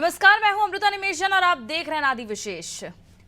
नमस्कार, मैं हूं अमृता निमेशन और आप देख रहे हैं आदि विशेष।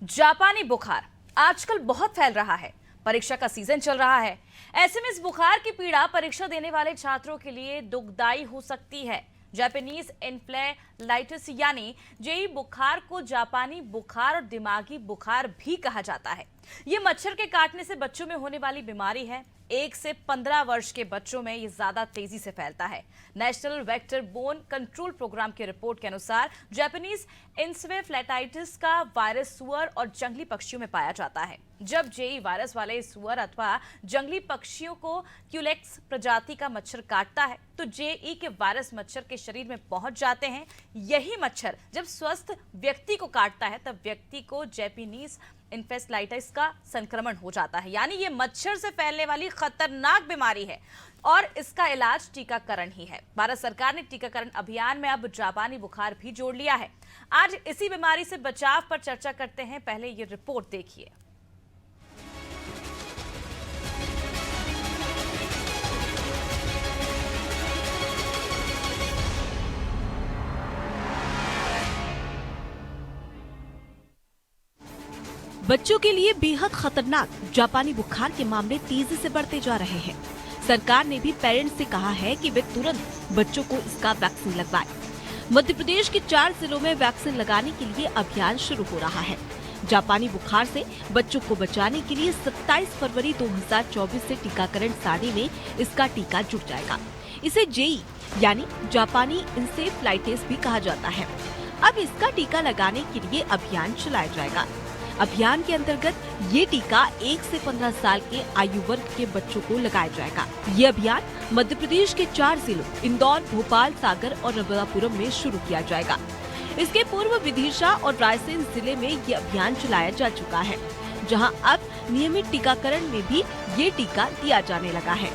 जापानी बुखार आजकल बहुत फैल रहा है। परीक्षा का सीजन चल रहा है। ऐसे में इस बुखार की पीड़ा परीक्षा देने वाले छात्रों के लिए दुखदाई हो सकती है। जापानीज एन्फ्लेलाइटिस यानी जेई बुखार को जापानी बुखार और दिमागी बुखार भी कहा जाता है। ये मच्छर के काटने से बच्चों में होने वाली बीमारी है। 1 से 15 वर्ष के बच्चों में ये ज्यादा तेजी से फैलता है। National vector borne control program की रिपोर्ट के अनुसार जापानीज एन्सेफेलाइटिस का वायरस सुअर और जंगली पक्षियों में पाया जाता है। जब जेई वायरस वाले सुअर अथवा जंगली पक्षियों को क्यूलेक्स प्रजाति का मच्छर काटता है तो जेई के वायरस मच्छर के शरीर में पहुंच जाते हैं। यही मच्छर जब स्वस्थ व्यक्ति को काटता है तब व्यक्ति को जापानीज एन्सेफेलाइटिस का संक्रमण हो जाता है। यानी ये मच्छर से फैलने वाली खतरनाक बीमारी है और इसका इलाज टीकाकरण ही है। भारत सरकार ने टीकाकरण अभियान में अब जापानी बुखार भी जोड़ लिया है। आज इसी बीमारी से बचाव पर चर्चा करते हैं। पहले ये रिपोर्ट देखिए। बच्चों के लिए बेहद खतरनाक जापानी बुखार के मामले तेजी से बढ़ते जा रहे हैं। सरकार ने भी पेरेंट्स से कहा है कि वे तुरंत बच्चों को इसका वैक्सीन लगवाएं। मध्य प्रदेश के 4 जिलों में वैक्सीन लगाने के लिए अभियान शुरू हो रहा है। जापानी बुखार से बच्चों को बचाने के लिए 27 फरवरी 2024 से टीकाकरण सारणी में इसका टीका जुड़ जाएगा। इसे जेई यानी जापानी एन्सेफेलाइटिस भी कहा जाता है। अब इसका टीका लगाने के लिए अभियान चलाया जाएगा। अभियान के अंतर्गत ये टीका 1 से 15 साल के आयु वर्ग के बच्चों को लगाया जाएगा। ये अभियान मध्य प्रदेश के 4 जिलों इंदौर, भोपाल, सागर और नर्मदापुरम में शुरू किया जाएगा। इसके पूर्व विदिशा और रायसेन जिले में ये अभियान चलाया जा चुका है, जहां अब नियमित टीकाकरण में भी ये टीका दिया जाने लगा है।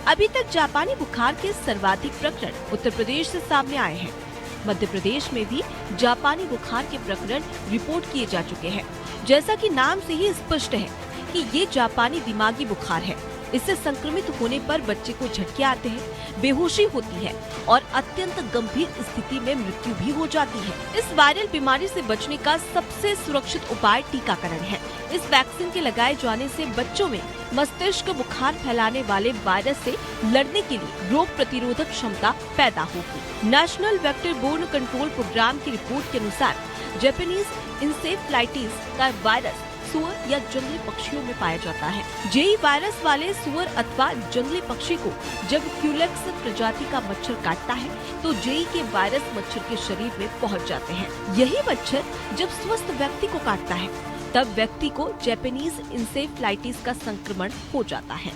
अभी तक जापानी बुखार के सर्वाधिक प्रकरण उत्तर प्रदेश से सामने आए हैं। मध्य प्रदेश में भी जापानी बुखार के प्रकरण रिपोर्ट किए जा चुके हैं। जैसा कि नाम से ही स्पष्ट है कि ये जापानी दिमागी बुखार है। इससे संक्रमित होने पर बच्चे को झटके आते हैं, बेहोशी होती है और अत्यंत गंभीर स्थिति में मृत्यु भी हो जाती है। इस वायरल बीमारी से बचने का सबसे सुरक्षित उपाय टीकाकरण है। इस वैक्सीन के लगाए जाने से बच्चों में मस्तिष्क बुखार फैलाने वाले वायरस से लड़ने के लिए रोग प्रतिरोधक क्षमता पैदा होगी। National vector borne control program की रिपोर्ट के अनुसार जापानीज एन्सेफेलाइटिस का वायरस सुअर या जंगली पक्षियों में पाया जाता है। जेई वायरस वाले सुअर अथवा जंगली पक्षी को जब क्यूलेक्स प्रजाति का मच्छर काटता है तो जेई के वायरस मच्छर के शरीर में पहुंच जाते हैं। यही मच्छर जब स्वस्थ व्यक्ति को काटता है तब व्यक्ति को जापानीज एन्सेफेलाइटिस का संक्रमण हो जाता है।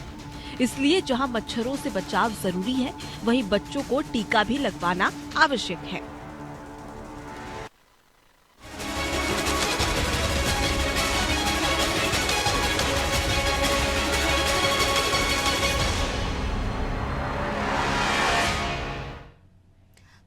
इसलिए जहां मच्छरों से बचाव जरूरी है, वहीं बच्चों को टीका भी लगवाना आवश्यक है।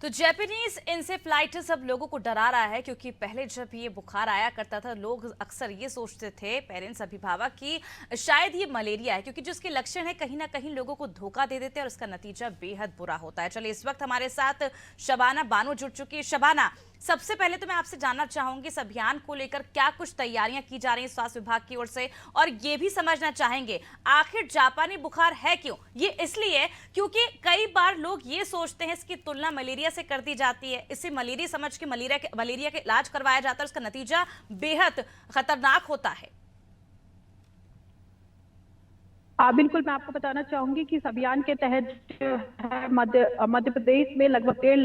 तो जापानीज एन्सेफेलाइटिस अब लोगों को डरा रहा है, क्योंकि पहले जब ये बुखार आया करता था लोग अक्सर ये सोचते थे, पेरेंट्स अभिभावक, कि शायद ये मलेरिया है, क्योंकि जिसके लक्षण है कहीं ना कहीं लोगों को धोखा दे देते हैं और इसका नतीजा बेहद बुरा होता है। चलिए, इस वक्त हमारे साथ शबाना बानो जुड़ चुकी है। शबाना, सबसे पहले तो मैं आपसे जानना चाहूंगी इस अभियान को लेकर क्या कुछ तैयारियां की जा रही हैं स्वास्थ्य विभाग की ओर से, और ये भी समझना चाहेंगे आखिर जापानी बुखार है क्यों। ये इसलिए क्योंकि कई बार लोग ये सोचते हैं इसकी तुलना मलेरिया से कर दी जाती है, इसे मलेरिया समझ के मलेरिया के इलाज करवाया जाता है, उसका नतीजा बेहद खतरनाक होता है। बिल्कुल, मैं आपको बताना चाहूंगी कि इस अभियान के तहत जो है मध्य प्रदेश में लगभग 1.5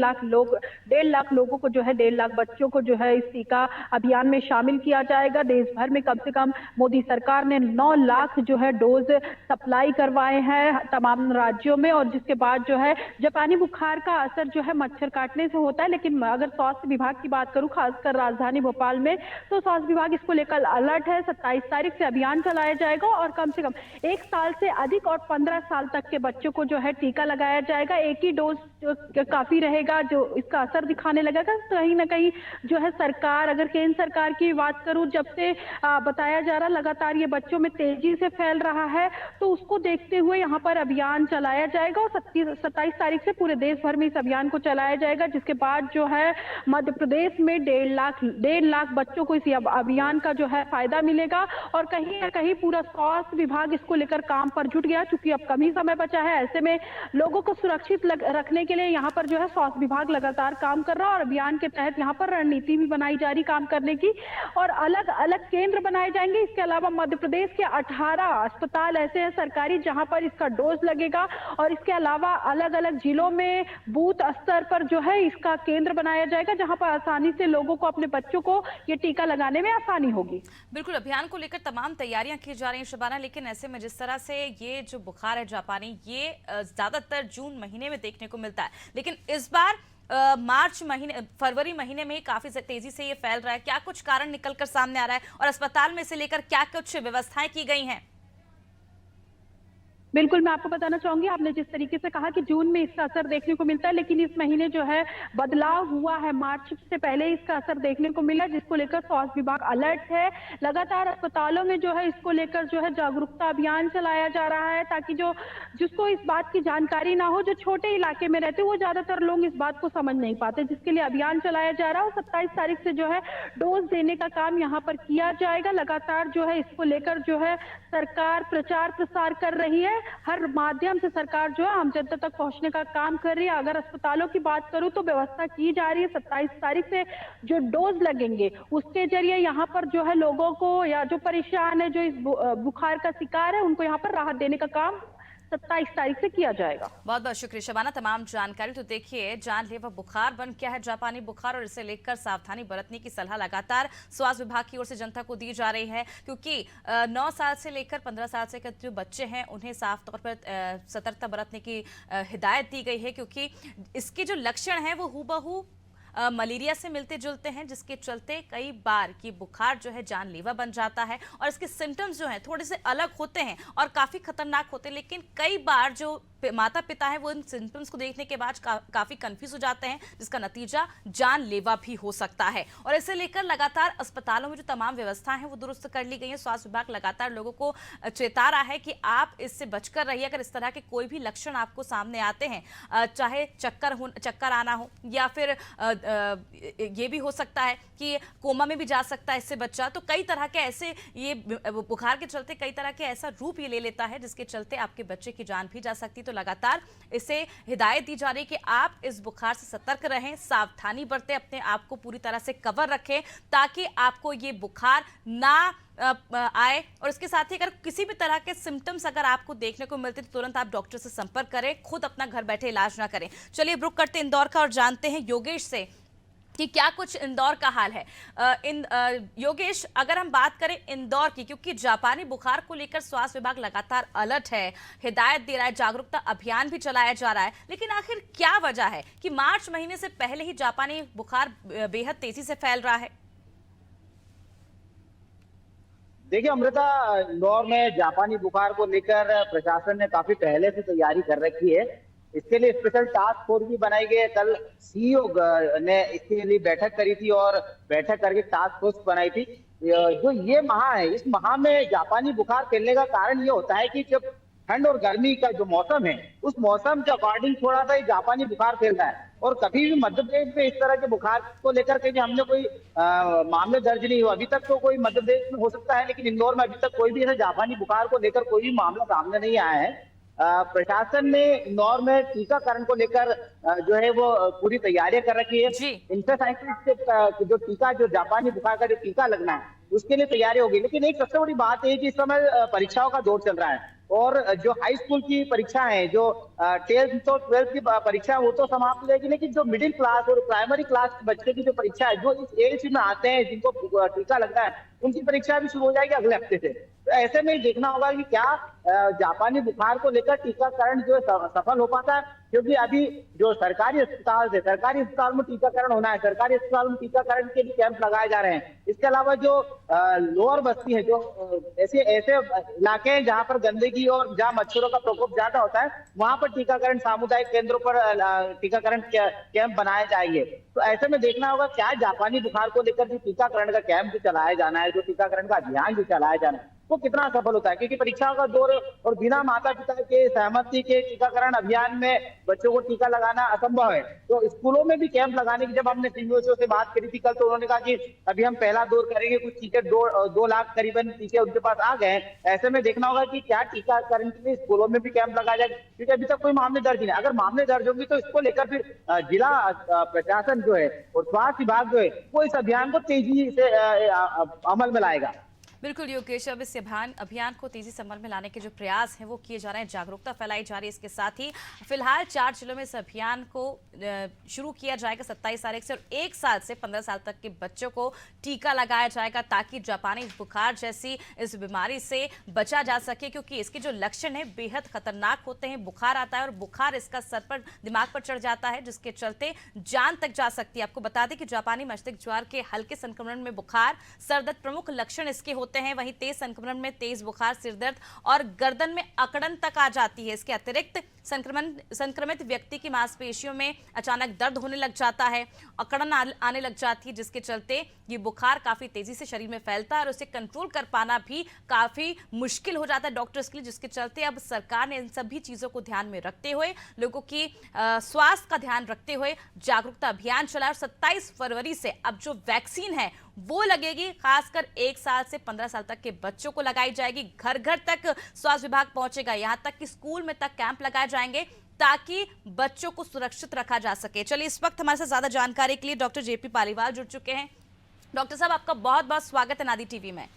लाख लोगों को जो है 1.5 लाख बच्चों को जो है इस टीका अभियान में शामिल किया जाएगा। देश भर में कम से कम मोदी सरकार ने 9 लाख जो है डोज सप्लाई करवाए हैं तमाम राज्यों में, और जिसके बाद जो है जापानी बुखार का असर जो है मच्छर काटने से होता है। लेकिन अगर स्वास्थ्य विभाग की बात करूं, खासकर राजधानी भोपाल में, तो स्वास्थ्य विभाग इसको लेकर अलर्ट है। 27 तारीख से अभियान चलाया जाएगा और कम से कम 1 साल साल से अधिक और 15 साल तक के बच्चों को जो है टीका लगाया जाएगा। एक ही डोज काफी रहेगा जो इसका असर दिखाने लगेगा। कहीं ना कहीं जो है सरकार, अगर केंद्र सरकार की बात करूं, जब से बताया जा रहा लगातार ये बच्चों में तेजी से फैल रहा है, तो उसको देखते हुए यहाँ पर अभियान चलाया जाएगा और 27 तारीख से पूरे देश भर में इस अभियान को चलाया जाएगा, जिसके बाद जो है मध्य प्रदेश में 1.5 लाख बच्चों को इस अभियान का जो है फायदा मिलेगा। और कहीं ना कहीं पूरा स्वास्थ्य विभाग इसको लेकर काम पर जुट गया, चूंकि अब कम ही समय बचा है। ऐसे में लोगों को सुरक्षित रखने के लिए यहाँ पर जो है स्वास्थ्य विभाग लगातार काम कर रहा है और अभियान के तहत यहाँ पर रणनीति भी बनाई जा रही काम करने की, और अलग अलग केंद्र बनाए जाएंगे। इसके अलावा मध्य प्रदेश के 18 अस्पताल ऐसे हैं सरकारी जहां पर इसका डोज लगेगा, और इसके अलावा अलग अलग जिलों में बूथ स्तर पर जो है इसका केंद्र बनाया जाएगा, जहां पर आसानी से लोगों को, अपने बच्चों को ये टीका लगाने में आसानी होगी। बिल्कुल, अभियान को लेकर तमाम तैयारियां की जा रही हैं शबाना, लेकिन ऐसे में जिस तरह से ये जो बुखार है जापानी, ये ज्यादातर जून महीने में देखने को मिलता है, लेकिन इस बार फरवरी महीने में काफी तेजी से ये फैल रहा है। क्या कुछ कारण निकलकर सामने आ रहा है और अस्पताल में से लेकर क्या कुछ व्यवस्थाएं की गई हैं? बिल्कुल, मैं आपको बताना चाहूंगी, आपने जिस तरीके से कहा कि जून में इसका असर देखने को मिलता है, लेकिन इस महीने जो है बदलाव हुआ है। मार्च से पहले इसका असर देखने को मिला, जिसको लेकर स्वास्थ्य विभाग अलर्ट है। लगातार अस्पतालों में जो है इसको लेकर जो है जागरूकता अभियान चलाया जा रहा है, ताकि जिसको इस बात की जानकारी ना हो, जो छोटे इलाके में रहते, वो ज्यादातर लोग इस बात को समझ नहीं पाते, जिसके लिए अभियान चलाया जा रहा है। और 27 तारीख से जो है डोज देने का काम यहाँ पर किया जाएगा। लगातार जो है इसको लेकर जो है सरकार प्रचार प्रसार कर रही है, हर माध्यम से सरकार जो है आम जनता तक पहुंचने का काम कर रही है। अगर अस्पतालों की बात करूं तो व्यवस्था की जा रही है। 27 तारीख से जो डोज लगेंगे उसके जरिए यहाँ पर जो है लोगों को, या जो परेशान है, जो इस बुखार का शिकार है, उनको यहाँ पर राहत देने का काम 27 तारीख से किया जाएगा। बहुत बहुत शुक्रिया शबाना, तमाम जानकारी। तो देखिए, जानलेवा बुखार बन क्या है जापानी बुखार, और इसे लेकर सावधानी बरतने की सलाह लगातार स्वास्थ्य विभाग की ओर से जनता को दी जा रही है, क्योंकि 9 साल से लेकर 15 साल से जो बच्चे हैं उन्हें साफ तौर पर सतर्कता बरतने की हिदायत दी गई है, क्योंकि इसके जो लक्षण हैं वो हूबहू मलेरिया से मिलते जुलते हैं, जिसके चलते कई बार ये बुखार जो है जानलेवा बन जाता है और इसके सिम्टम्स जो हैं थोड़े से अलग होते हैं और काफ़ी खतरनाक होते हैं। लेकिन कई बार जो माता पिता है वो इन सिम्टम्स को देखने के बाद काफ़ी कंफ्यूज हो जाते हैं, जिसका नतीजा जानलेवा भी हो सकता है। और इसे लेकर लगातार अस्पतालों में जो तमाम व्यवस्थाएं हैं वो दुरुस्त कर ली गई हैं। स्वास्थ्य विभाग लगातार लोगों को चेता रहा है कि आप इससे बचकर रहिए। अगर इस तरह के कोई भी लक्षण आपको सामने आते हैं, चाहे चक्कर आना हो, या फिर ये भी हो सकता है कि कोमा में भी जा सकता है इससे बच्चा, तो कई तरह के ऐसे, ये बुखार के चलते कई तरह के ऐसा रूप ये ले लेता है जिसके चलते आपके बच्चे की जान भी जा सकती है। तो लगातार इसे हिदायत दी जा रही है कि आप इस बुखार से सतर्क रहें, सावधानी बरतें, अपने आप को पूरी तरह से कवर रखें, ताकि आपको ये बुखार ना आए। और इसके साथ ही अगर किसी भी तरह के सिम्टम्स अगर आपको देखने को मिलते तो तुरंत आप डॉक्टर से संपर्क करें, खुद अपना घर बैठे इलाज ना करें। चलिए रुक करते इंदौर का और जानते हैं योगेश से कि क्या कुछ इंदौर का हाल है। योगेश, अगर हम बात करें इंदौर की, क्योंकि जापानी बुखार को लेकर स्वास्थ्य विभाग लगातार अलर्ट है, हिदायत दे रहा है, जागरूकता अभियान भी चलाया जा रहा है, लेकिन आखिर क्या वजह है कि मार्च महीने से पहले ही जापानी बुखार बेहद तेजी से फैल रहा है? देखिए अमृता, इंदौर में जापानी बुखार को लेकर प्रशासन ने काफी पहले से तैयारी कर रखी है। इसके लिए स्पेशल टास्क फोर्स भी बनाई गई है। कल सीईओ ने इसके लिए बैठक करी थी और बैठक करके टास्क फोर्स बनाई थी। जो ये माह है, इस माह में जापानी बुखार फैलने का कारण ये होता है कि जब ठंड और गर्मी का जो मौसम है, उस मौसम के अकॉर्डिंग थोड़ा सा जापानी बुखार फैल रहा है। और कभी भी मध्य प्रदेश में इस तरह के बुखार को लेकर के हमने कोई मामले दर्ज नहीं हुआ। अभी तक तो कोई मध्य प्रदेश में हो सकता है, लेकिन इंदौर में अभी तक कोई भी ऐसा जापानी बुखार को लेकर कोई भी मामला सामने नहीं आया है। प्रशासन ने इंदौर में टीकाकरण को लेकर जो है वो पूरी तैयारियां कर रखी है। इंसेफेलाइटिस जो टीका, जो जापानी बुखार का जो टीका लगना है, उसके लिए तैयारी होगी। लेकिन एक सबसे बड़ी बात है कि इस समय परीक्षाओं का दौर चल रहा है और जो हाई स्कूल की परीक्षा है, जो 10th और 12th की परीक्षा है, वो तो समाप्त हो जाएगी, लेकिन जो मिडिल क्लास और प्राइमरी क्लास के बच्चे की जो परीक्षा है, जो इस एज में आते हैं जिनको टीका लगना है, उनकी परीक्षा भी शुरू हो जाएगी अगले हफ्ते से। तो ऐसे में देखना होगा कि क्या जापानी बुखार को लेकर टीकाकरण जो है सफल हो पाता है, क्योंकि अभी जो सरकारी अस्पताल में टीकाकरण होना है, सरकारी अस्पताल में टीकाकरण के लिए कैंप लगाए जा रहे हैं। इसके अलावा जो लोअर बस्ती है, जो ऐसे इलाके हैं जहां पर गंदगी और जहां मच्छरों का प्रकोप ज्यादा होता है, वहां पर टीकाकरण सामुदायिक केंद्रों पर टीकाकरण कैंप बनाए जाएंगे। तो ऐसे में देखना होगा क्या जापानी बुखार को लेकर जो टीकाकरण का कैंप जो चलाया जाना है, जो टीकाकरण का अभियान जो चलाया जाना है, वो कितना सफल होता है, क्योंकि परीक्षाओं का दौर और बिना माता पिता के सहमति के टीकाकरण अभियान में बच्चों को टीका लगाना असंभव है। तो स्कूलों में भी कैंप लगाने की जब हमने टीमों से बात करी थी कल, तो उन्होंने कहा कि अभी हम पहला दौर करेंगे, कुछ टीके 2 लाख करीबन टीके उनके पास आ गए हैं। ऐसे में देखना होगा कि क्या टीकाकरण के लिए स्कूलों में भी कैंप लगाया जाए, क्योंकि अभी तक कोई मामले दर्ज नहीं। अगर मामले दर्ज होंगे तो इसको लेकर फिर जिला प्रशासन जो है और स्वास्थ्य विभाग जो है वो इस अभियान को तेजी से अमल में लाएगा। बिल्कुल योगेश, अब इस अभियान को तेजी से अमल में लाने के जो प्रयास हैं वो किए जा रहे हैं, जागरूकता फैलाई जा रही है। इसके साथ ही फिलहाल 4 जिलों में इस अभियान को शुरू किया जाएगा 27 तारीख से, और 1 साल से 15 साल तक के बच्चों को टीका लगाया जाएगा ताकि जापानी बुखार जैसी इस बीमारी से बचा जा सके, क्योंकि इसके जो लक्षण है बेहद खतरनाक होते हैं। बुखार आता है और बुखार इसका सर पर, दिमाग पर चढ़ जाता है, जिसके चलते जान तक जा सकती है। आपको बता दें कि जापानी मस्तिष्क ज्वर के हल्के संक्रमण में बुखार, सरदर्द प्रमुख लक्षण इसके होते हैं। वहीं तेज संक्रमण में तेज बुखार, सिरदर्द और गर्दन में अकड़न तक आ जाती है। इसके अतिरिक्त संक्रमित व्यक्ति की मांसपेशियों में अचानक दर्द होने लग जाता है, अकड़न आने लग जाती है, जिसके चलते ये बुखार काफी तेजी से शरीर में फैलता है और उसे कंट्रोल कर पाना भी काफी मुश्किल हो जाता है डॉक्टर्स के लिए, जिसके चलते अब सरकार ने इन सभी चीजों को ध्यान में रखते हुए, लोगों की स्वास्थ्य का ध्यान रखते हुए जागरूकता अभियान चला। और 27 फरवरी से अब जो वैक्सीन है वो लगेगी, खासकर 1 साल से 15 साल तक के बच्चों को लगाई जाएगी। घर घर तक स्वास्थ्य विभाग पहुंचेगा, यहां तक कि स्कूल में तक कैंप लगाए जाएंगे ताकि बच्चों को सुरक्षित रखा जा सके। चलिए, इस वक्त हमारे साथ ज्यादा जानकारी के लिए डॉक्टर जेपी पालीवाल जुड़ चुके हैं। डॉक्टर साहब, आपका बहुत बहुत स्वागत है नादी टीवी में।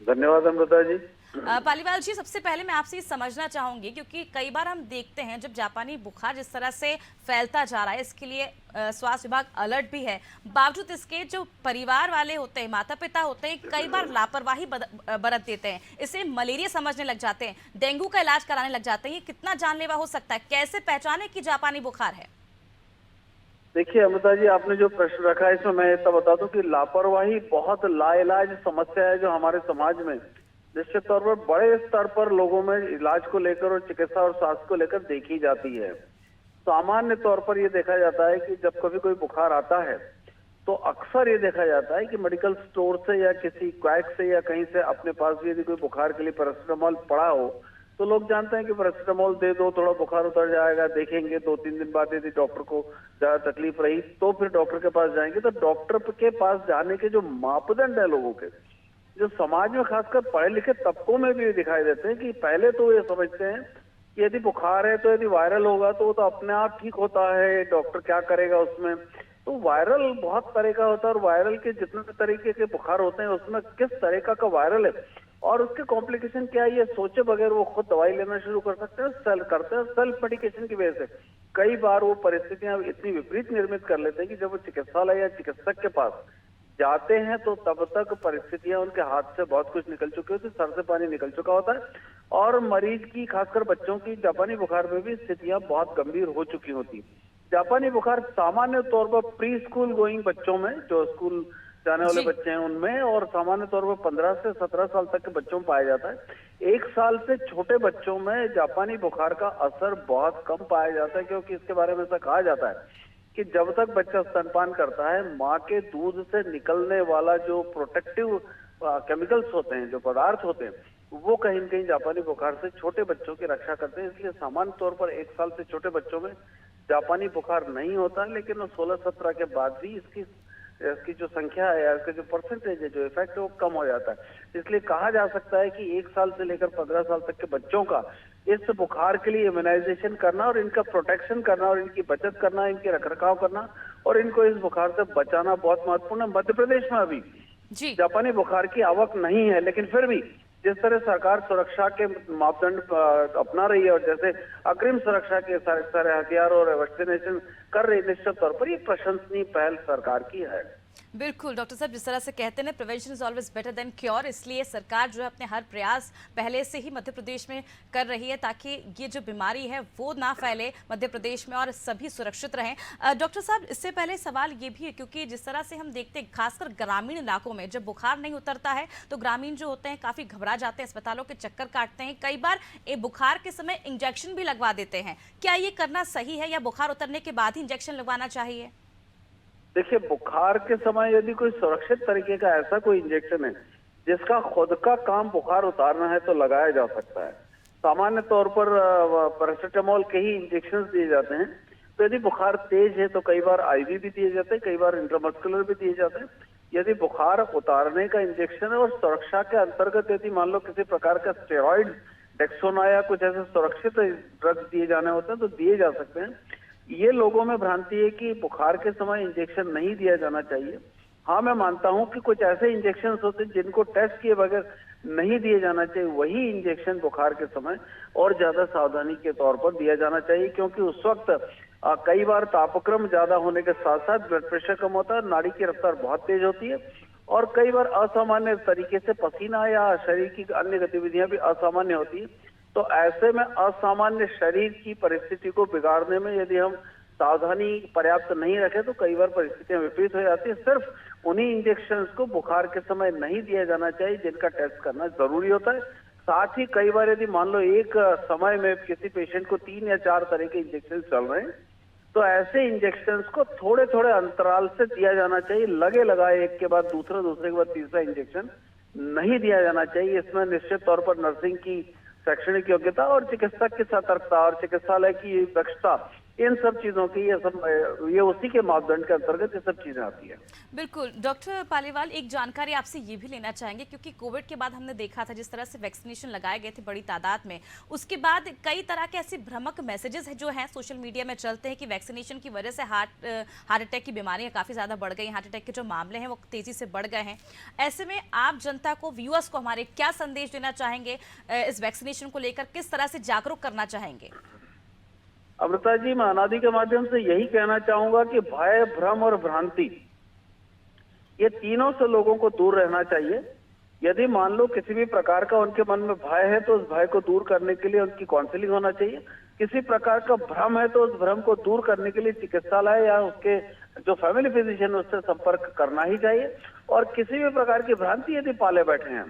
धन्यवाद अमृता जी। पालीवाल जी, सबसे पहले मैं आपसे ये समझना चाहूंगी, क्योंकि कई बार हम देखते हैं जब जापानी बुखार जिस तरह से फैलता जा रहा है, इसके लिए स्वास्थ्य विभाग अलर्ट भी है, बावजूद इसके जो परिवार वाले होते हैं, माता पिता होते हैं, कई बार लापरवाही बरत देते हैं, इसे मलेरिया समझने लग जाते हैं, डेंगू का इलाज कराने लग जाते हैं। ये कितना जानलेवा हो सकता है? कैसे पहचाने कि जापानी बुखार है? देखिए अमृता जी, आपने जो प्रश्न रखा है इसमें मैं इतना बता दूं कि लापरवाही बहुत लाइलाज समस्या है जो हमारे समाज में निश्चित तौर पर बड़े स्तर पर लोगों में इलाज को लेकर और चिकित्सा और स्वास्थ्य को लेकर देखी जाती है। सामान्य तौर पर यह देखा जाता है कि जब कभी कोई बुखार आता है तो अक्सर ये देखा जाता है कि मेडिकल स्टोर से या किसी क्वैक से या कहीं से अपने पास भी यदि कोई बुखार के लिए पैरासिटामोल पड़ा हो तो लोग जानते हैं कि पैरासिटामोल दे दो, थोड़ा बुखार उतर जाएगा, देखेंगे 2-3 दिन बाद यदि डॉक्टर को ज्यादा तकलीफ रही तो फिर डॉक्टर के पास जाएंगे। तो डॉक्टर के पास जाने के जो मापदंड है लोगों के, जो समाज में खासकर पढ़े लिखे तबकों में भी दिखाई देते हैं कि पहले तो ये समझते हैं कि यदि बुखार है तो यदि वायरल होगा तो वो तो अपने आप ठीक होता है, डॉक्टर क्या करेगा उसमें। तो वायरल बहुत तरह का होता है और वायरल के जितने भी तरीके के बुखार होते हैं उसमें किस तरीका का वायरल है और उसके कॉम्प्लिकेशन क्या है ये सोचे बगैर वो खुद दवाई लेना शुरू कर सकते हैं, सेल्फ मेडिकेशन की वजह से कई बार वो परिस्थितियां इतनी विपरीत निर्मित कर लेते हैं कि जब वो चिकित्सालय या चिकित्सक के पास जाते हैं तो तब तक परिस्थितियां उनके हाथ से बहुत कुछ निकल चुकी होती है, सर से पानी निकल चुका होता है और मरीज की खासकर बच्चों की जापानी बुखार में भी स्थितियां बहुत गंभीर हो चुकी होती। जापानी बुखार सामान्य तौर पर प्री स्कूल गोइंग बच्चों में, जो स्कूल जाने वाले बच्चे हैं उनमें, और सामान्य तौर पर 15 से 17 साल तक के बच्चों में पाया जाता है। 1 साल से छोटे बच्चों में जापानी बुखार का असर बहुत कम पाया जाता है, क्योंकि इसके बारे में ऐसा कहा जाता है कि जब तक बच्चा स्तनपान करता है माँ के दूध से निकलने वाला जो प्रोटेक्टिव केमिकल्स होते हैं, जो पदार्थ होते हैं, वो कहीं न कहीं जापानी बुखार से छोटे बच्चों की रक्षा करते हैं। इसलिए सामान्य तौर पर 1 साल से छोटे बच्चों में जापानी बुखार नहीं होता, लेकिन 16-17 के बाद भी इसकी जो संख्या है या इसका जो परसेंटेज है, जो इफेक्ट है वो कम हो जाता है। इसलिए कहा जा सकता है कि 1 साल से लेकर 15 साल तक के बच्चों का इस बुखार के लिए इम्यूनाइजेशन करना और इनका प्रोटेक्शन करना और इनकी बचत करना, इनके रखरखाव करना और इनको इस बुखार से बचाना बहुत महत्वपूर्ण है। मध्य प्रदेश में अभी जापानी बुखार की आवक नहीं है, लेकिन फिर भी जिस तरह सरकार सुरक्षा के मापदंड अपना रही है और जैसे अग्रिम सुरक्षा के सारे हथियार और वैक्सीनेशन कर रही है, निश्चित तौर पर ये प्रशंसनीय पहल सरकार की है। बिल्कुल डॉक्टर साहब, जिस तरह से कहते हैं ना, prevention is always better than cure, इसलिए सरकार जो है अपने हर प्रयास पहले से ही मध्य प्रदेश में कर रही है ताकि ये जो बीमारी है वो ना फैले मध्य प्रदेश में और सभी सुरक्षित रहें। डॉक्टर साहब, इससे पहले सवाल ये भी है, क्योंकि जिस तरह से हम देखते हैं खासकर ग्रामीण इलाकों में जब बुखार नहीं उतरता है तो ग्रामीण जो होते हैं काफ़ी घबरा जाते हैं, अस्पतालों के चक्कर काटते हैं, कई बार बुखार के समय इंजेक्शन भी लगवा देते हैं। क्या ये करना सही है या बुखार उतरने के बाद ही इंजेक्शन लगवाना चाहिए? देखिए, बुखार के समय यदि कोई सुरक्षित तरीके का ऐसा कोई इंजेक्शन है जिसका खुद का काम बुखार उतारना है तो लगाया जा सकता है। सामान्य तौर पर पैरासिटामोल के ही इंजेक्शन दिए जाते हैं। तो यदि बुखार तेज है तो कई बार आईवी भी दिए जाते हैं, कई बार इंट्रामस्कुलर भी दिए जाते हैं। यदि बुखार उतारने का इंजेक्शन है और सुरक्षा के अंतर्गत यदि मान लो किसी प्रकार का स्टेरॉइड, डेक्सोना या कुछ ऐसे सुरक्षित ड्रग्स दिए जाने होते हैं तो दिए जा सकते हैं। ये लोगों में भ्रांति है कि बुखार के समय इंजेक्शन नहीं दिया जाना चाहिए। हाँ, मैं मानता हूं कि कुछ ऐसे इंजेक्शन होते हैं जिनको टेस्ट किए बगैर नहीं दिए जाना चाहिए, वही इंजेक्शन बुखार के समय और ज्यादा सावधानी के तौर पर दिया जाना चाहिए, क्योंकि उस वक्त कई बार तापक्रम ज्यादा होने के साथ साथ ब्लड प्रेशर कम होता है, नाड़ी की रफ्तार बहुत तेज होती है और कई बार असामान्य तरीके से पसीना या शरीर की अन्य गतिविधियां भी असामान्य होती है। तो ऐसे में असामान्य शरीर की परिस्थिति को बिगाड़ने में यदि हम सावधानी पर्याप्त नहीं रखें तो कई बार परिस्थितियां विपरीत हो जाती है। सिर्फ उन्हीं इंजेक्शन को बुखार के समय नहीं दिया जाना चाहिए जिनका टेस्ट करना जरूरी होता है। साथ ही कई बार यदि मान लो एक समय में किसी पेशेंट को 3 या 4 तरह के इंजेक्शन चल रहे हैं तो ऐसे इंजेक्शन को थोड़े थोड़े अंतराल से दिया जाना चाहिए। लगे लगाए एक के बाद दूसरे के बाद तीसरा इंजेक्शन नहीं दिया जाना चाहिए। इसमें निश्चित तौर पर नर्सिंग की शैक्षणिक योग्यता और चिकित्सक की सतर्कता और चिकित्सालय की दक्षता, इन सब चीजों की ये उसी के मापदंड के अंतर्गत ये सब चीजें आती है। बिल्कुल डॉक्टर पालीवाल, एक जानकारी आपसे ये भी लेना चाहेंगे, क्योंकि कोविड के बाद हमने देखा था जिस तरह से वैक्सीनेशन लगाए गए थे बड़ी तादाद में, उसके बाद कई तरह के ऐसे भ्रामक मैसेजेस जो हैं सोशल मीडिया में चलते हैं कि वैक्सीनेशन की वजह से हार्ट अटैक की बीमारियां काफ़ी ज़्यादा बढ़ गई, हार्ट अटैक के जो मामले हैं वो तेज़ी से बढ़ गए हैं। ऐसे में आप जनता को, व्यूअर्स को हमारे क्या संदेश देना चाहेंगे इस वैक्सीनेशन को लेकर, किस तरह से जागरूक करना चाहेंगे? अमृता जी, मैं अनादि के माध्यम से यही कहना चाहूंगा कि भय, भ्रम और भ्रांति, ये तीनों से लोगों को दूर रहना चाहिए। यदि मान लो किसी भी प्रकार का उनके मन में भय है तो उस भय को दूर करने के लिए उनकी काउंसलिंग होना चाहिए। किसी प्रकार का भ्रम है तो उस भ्रम को दूर करने के लिए चिकित्सालय या उसके जो फैमिली फिजिशियन उससे संपर्क करना ही चाहिए। और किसी भी प्रकार की भ्रांति यदि पाले बैठे हैं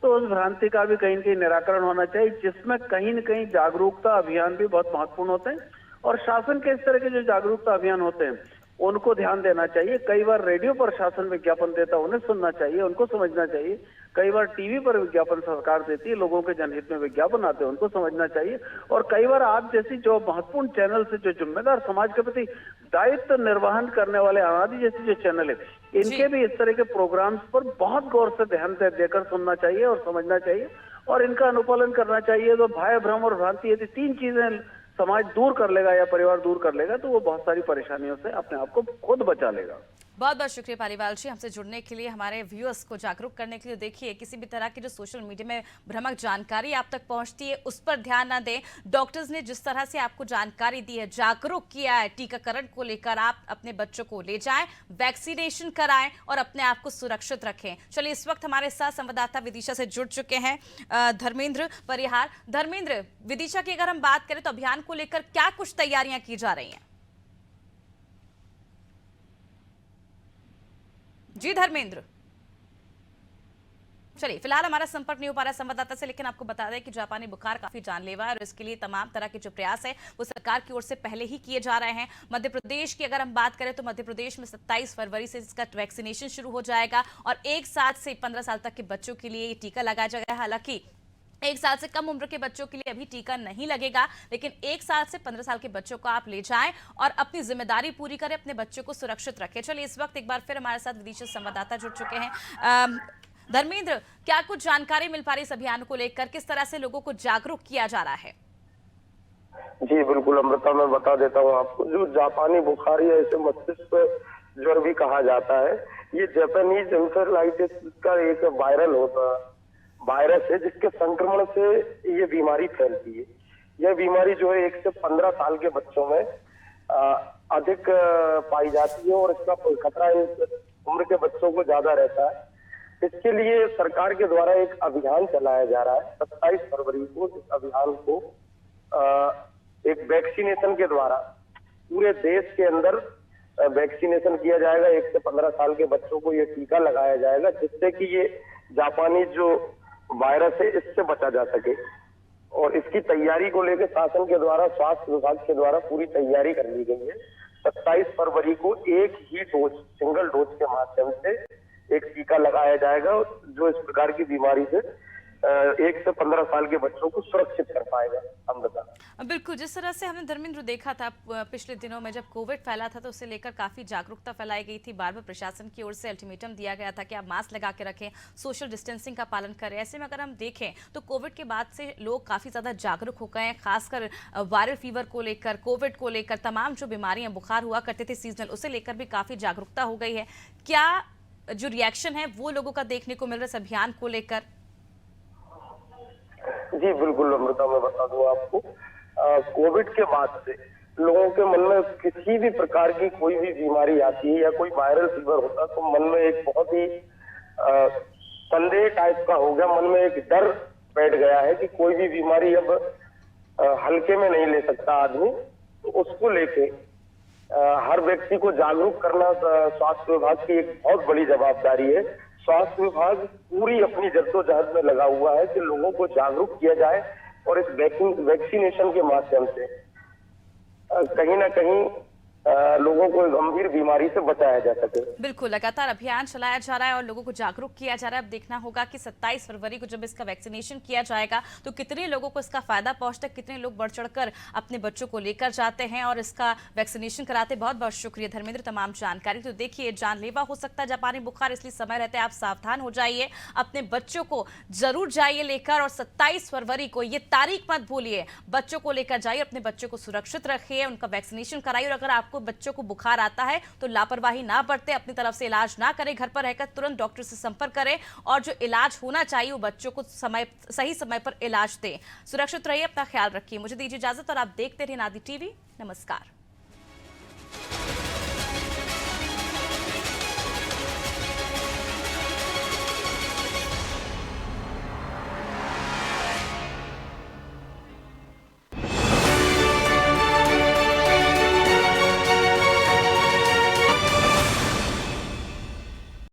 तो उस भ्रांति का भी कहीं न कहीं निराकरण होना चाहिए, जिसमें कहीं न कहीं जागरूकता अभियान भी बहुत महत्वपूर्ण होते हैं। और शासन के इस तरह के जो जागरूकता अभियान होते हैं उनको ध्यान देना चाहिए। कई बार रेडियो पर शासन विज्ञापन देता है, उन्हें सुनना चाहिए, उनको समझना चाहिए। कई बार टीवी पर विज्ञापन सरकार देती है, लोगों के जनहित में विज्ञापन आते हैं, उनको समझना चाहिए। और कई बार आप जैसी जो महत्वपूर्ण चैनल से, जो जिम्मेदार समाज के प्रति दायित्व निर्वहन करने वाले अनादि जैसी जो चैनल है, इनके भी इस तरह के प्रोग्राम्स पर बहुत गौर से ध्यान देकर सुनना चाहिए और समझना चाहिए और इनका अनुपालन करना चाहिए। तो भय, भ्रम और भ्रांति, यदि 3 चीजें समाज दूर कर लेगा या परिवार दूर कर लेगा तो वो बहुत सारी परेशानियों से अपने आप को खुद बचा लेगा। बहुत बहुत शुक्रिया पालीवाल जी, हमसे जुड़ने के लिए, हमारे व्यूअर्स को जागरूक करने के लिए। देखिए, किसी भी तरह की जो सोशल मीडिया में भ्रामक जानकारी आप तक पहुंचती है उस पर ध्यान ना दें। डॉक्टर्स ने जिस तरह से आपको जानकारी दी है, जागरूक किया है टीकाकरण को लेकर, आप अपने बच्चों को ले जाएं, वैक्सीनेशन कराएं और अपने आप को सुरक्षित रखें। चलिए, इस वक्त हमारे साथ संवाददाता विदिशा से जुड़ चुके हैं धर्मेंद्र परिहार। धर्मेंद्र, विदिशा की अगर हम बात करें तो अभियान को लेकर क्या कुछ तैयारियां की जा रही हैं? जी धर्मेंद्र। चलिए, फिलहाल हमारा संपर्क नहीं हो पा रहा है संवाददाता से, लेकिन आपको बता दें कि जापानी बुखार काफी जानलेवा है और इसके लिए तमाम तरह के जो प्रयास है वो सरकार की ओर से पहले ही किए जा रहे हैं। मध्य प्रदेश की अगर हम बात करें तो मध्य प्रदेश में 27 फरवरी से इसका वैक्सीनेशन शुरू हो जाएगा और 1 साल से 15 साल तक के बच्चों के लिए ये टीका लगाया जाएगा। हालांकि 1 साल से कम उम्र के बच्चों के लिए अभी टीका नहीं लगेगा, लेकिन 1 साल से 15 साल के बच्चों को आप ले जाएं और अपनी जिम्मेदारी पूरी करें, अपने बच्चों को सुरक्षित रखें। चलिए, इस वक्त एक बार फिर हमारे साथ विदिशा संवाददाता जुड़ चुके हैं। धर्मेंद्र, क्या कुछ जानकारी मिल पा रही इस अभियान को लेकर, किस तरह से लोगों को जागरूक किया जा रहा है? जी बिल्कुल अमृता, मैं बता देता हूँ आपको। जो जापानी बुखार या इसे मस्तिष्क ज्वर भी कहा जाता है, ये जापानीज एंसेफेलाइटिस का एक वायरस है जिसके संक्रमण से ये बीमारी फैलती है। यह बीमारी जो है 1 से 15 साल के बच्चों में अधिक पाई जाती है और इसका खतरा उम्र के बच्चों को ज्यादा रहता है। इसके लिए सरकार के द्वारा एक अभियान चलाया जा रहा है। 27 फरवरी को इस अभियान को एक वैक्सीनेशन के द्वारा पूरे देश के अंदर वैक्सीनेशन किया जाएगा। 1 से 15 साल के बच्चों को ये टीका लगाया जाएगा, जिससे कि ये जापानी जो वायरस है इससे बचा जा सके। और इसकी तैयारी को लेकर शासन के द्वारा, स्वास्थ्य विभाग के द्वारा पूरी तैयारी कर ली गई है। 27 फरवरी को एक ही डोज, सिंगल डोज के माध्यम से एक टीका लगाया जाएगा, जो इस प्रकार की बीमारी से 1 से 15 साल के बच्चों को सुरक्षित कर पाएगा। अमृता, बिल्कुल, जिस तरह से हमने धर्मेंद्र देखा था पिछले दिनों में जब कोविड फैला था तो उसे लेकर काफी जागरूकता फैलाई गई थी। बार बार प्रशासन की ओर से अल्टीमेटम दिया गया था कि आप मास्क लगा के रखें, सोशल डिस्टेंसिंग का पालन करें। ऐसे में अगर हम देखें तो कोविड के बाद से लोग काफी ज्यादा जागरूक हो गए हैं, खासकर वायरल फीवर को लेकर, कोविड को लेकर, तमाम जो बीमारियां, बुखार हुआ करते थे सीजनल, उसे लेकर भी काफी जागरूकता हो गई है। क्या जो रिएक्शन है वो लोगों का देखने को मिल रहा है इस अभियान को लेकर? जी बिल्कुल अमृता, मैं बता दूं आपको, कोविड के बाद से लोगों के मन में किसी भी प्रकार की कोई भी बीमारी आती है या कोई वायरल फीवर होता है तो मन में एक बहुत ही संदेह टाइप का हो गया, मन में एक डर बैठ गया है कि कोई भी बीमारी अब हल्के में नहीं ले सकता आदमी। तो उसको लेके हर व्यक्ति को जागरूक करना स्वास्थ्य विभाग की एक बहुत बड़ी जवाबदारी है। स्वास्थ्य विभाग पूरी अपनी जद्दोजहद में लगा हुआ है कि लोगों को जागरूक किया जाए और इस वैक्सीनेशन के माध्यम से कहीं ना कहीं लोगों को गंभीर बीमारी से बचाया जा सके। बिल्कुल, लगातार अभियान चलाया जा रहा है और लोगों को जागरूक किया जा रहा है। अब देखना होगा कि 27 फरवरी को जब इसका वैक्सीनेशन किया जाएगा तो कितने लोगों को इसका फायदा पहुंचता है, कितने लोग बढ़ चढ़कर अपने बच्चों को लेकर जाते हैं और इसका वैक्सीनेशन कराते हैं। बहुत बहुत शुक्रिया धर्मेंद्र तमाम जानकारी। तो देखिए, जानलेवा हो सकता है जापानी बुखार, इसलिए समय रहते आप सावधान हो जाइए, अपने बच्चों को जरूर जाइए लेकर। और 27 फरवरी को ये तारीख मत भूलिए, बच्चों को लेकर जाइए, अपने बच्चों को सुरक्षित रखिए, उनका वैक्सीनेशन कराइए। और अगर आपको बच्चों को बुखार आता है तो लापरवाही ना बरतें, अपनी तरफ से इलाज ना करें, घर पर रहकर तुरंत डॉक्टर से संपर्क करें और जो इलाज होना चाहिए वो बच्चों को सही समय पर इलाज दें। सुरक्षित रहिए, अपना ख्याल रखिए। मुझे दीजिए इजाजत और आप देखते रहिए नादी टीवी। नमस्कार।